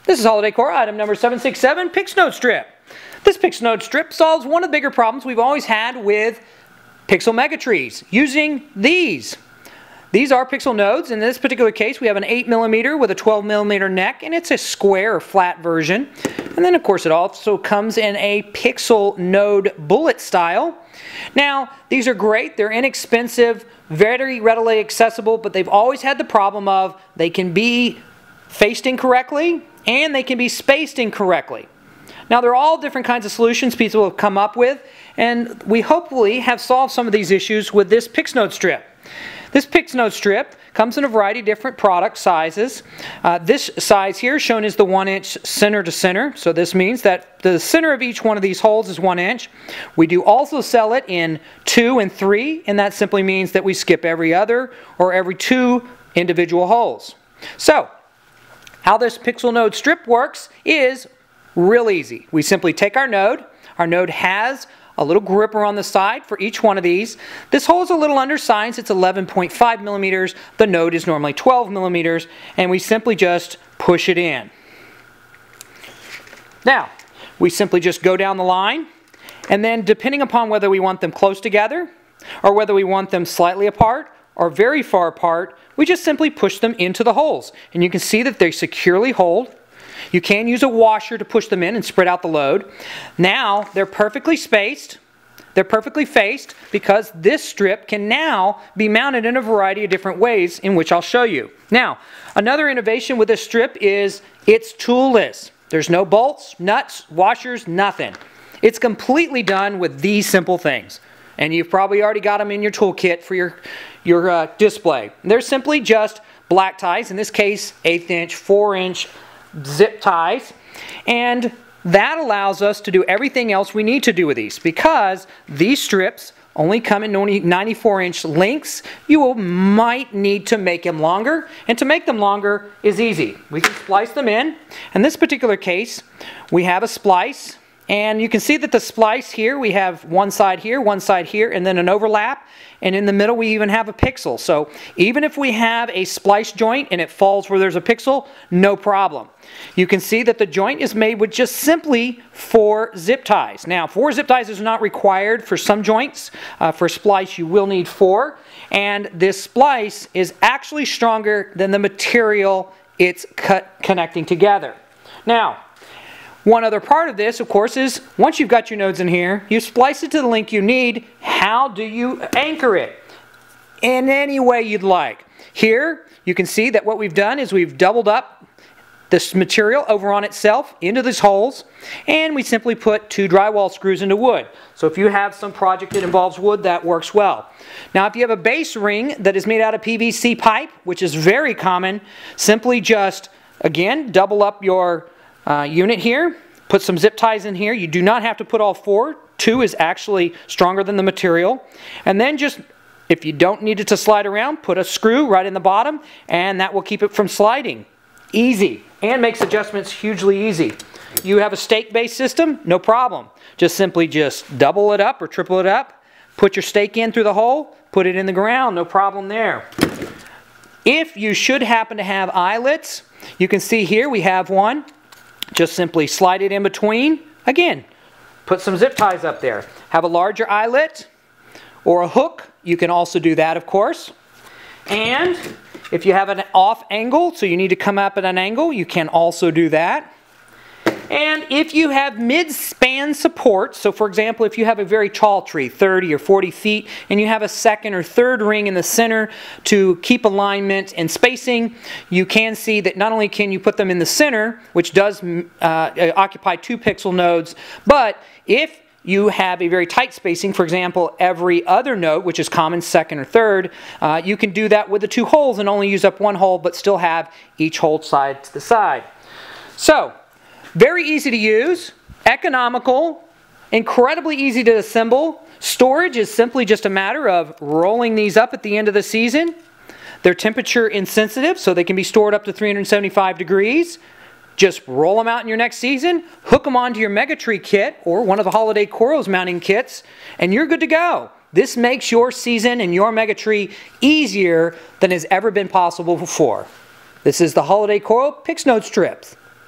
This is Holiday Core item number 767, PixNode strip. This PixNode strip solves one of the bigger problems we've always had with pixel megatrees using these. These are pixel nodes. In this particular case, we have an 8mm with a 12mm neck, and it's a square or flat version. And then, of course, it also comes in a pixel node bullet style. Now, these are great. They're inexpensive, very readily accessible, but they've always had the problem of they can be faced incorrectly and they can be spaced incorrectly. Now, there are all different kinds of solutions people have come up with, and we hopefully have solved some of these issues with this PixNode strip. This PixNode strip comes in a variety of different product sizes. This size here shown is the 1-inch center to center, so this means that the center of each one of these holes is 1 inch. We do also sell it in 2 and 3, and that simply means that we skip every other or every 2 individual holes. So, how this pixel node strip works is real easy. We simply take our node. Our node has a little gripper on the side for each one of these. This hole is a little undersized. It's 11.5 millimeters. The node is normally 12 millimeters, and we simply just push it in. Now, we simply just go down the line, and then depending upon whether we want them close together or whether we want them slightly apart or very far apart, we just simply push them into the holes. And you can see that they securely hold. You can use a washer to push them in and spread out the load. Now, they're perfectly spaced. They're perfectly faced because this strip can now be mounted in a variety of different ways in which I'll show you. Now, another innovation with this strip is it's toolless. There's no bolts, nuts, washers, nothing. It's completely done with these simple things. And you've probably already got them in your toolkit for your display. They're simply just black ties, in this case 1/8 inch, 4-inch zip ties, and that allows us to do everything else we need to do with these because these strips only come in 94-inch lengths. You might need to make them longer, and to make them longer is easy. We can splice them in. In this particular case, we have a splice. And you can see that the splice here, we have one side here, and then an overlap. And in the middle, we even have a pixel. So even if we have a splice joint and it falls where there's a pixel, no problem. You can see that the joint is made with just simply 4 zip ties. Now, 4 zip ties is not required for some joints. For splice, you will need 4. And this splice is actually stronger than the material it's connecting together. Now, one other part of this, of course, is once you've got your nodes in here, you splice it to the length you need. How do you anchor it? In any way you'd like. Here, you can see that what we've done is we've doubled up this material over on itself into these holes, and we simply put 2 drywall screws into wood. So if you have some project that involves wood, that works well. Now, if you have a base ring that is made out of PVC pipe, which is very common, simply just, again, double up your unit here, put some zip ties in here. You do not have to put all 4. 2 is actually stronger than the material. And then just, if you don't need it to slide around, put a screw right in the bottom, and that will keep it from sliding. Easy, and makes adjustments hugely easy. You have a stake-based system, no problem. Just double it up or triple it up, put your stake in through the hole, put it in the ground, no problem there. If you should happen to have eyelets, you can see here we have one. Just simply slide it in between. Again, put some zip ties up there. Have a larger eyelet or a hook. You can also do that, of course. And if you have an off angle, so you need to come up at an angle, you can also do that. And if you have mid-span support, so for example, if you have a very tall tree, 30 or 40 feet, and you have a second or third ring in the center to keep alignment and spacing, you can see that not only can you put them in the center, which does occupy 2 pixel nodes, but if you have a very tight spacing, for example, every other node, which is common, second or third, you can do that with the 2 holes and only use up 1 hole, but still have each hole side to the side. So, very easy to use, economical, incredibly easy to assemble. Storage is simply just a matter of rolling these up at the end of the season. They're temperature insensitive, so they can be stored up to 375 degrees. Just roll them out in your next season, hook them onto your MegaTree kit or one of the Holiday Coros mounting kits, and you're good to go. This makes your season and your MegaTree easier than has ever been possible before. This is the Holiday Coro PixNode strips.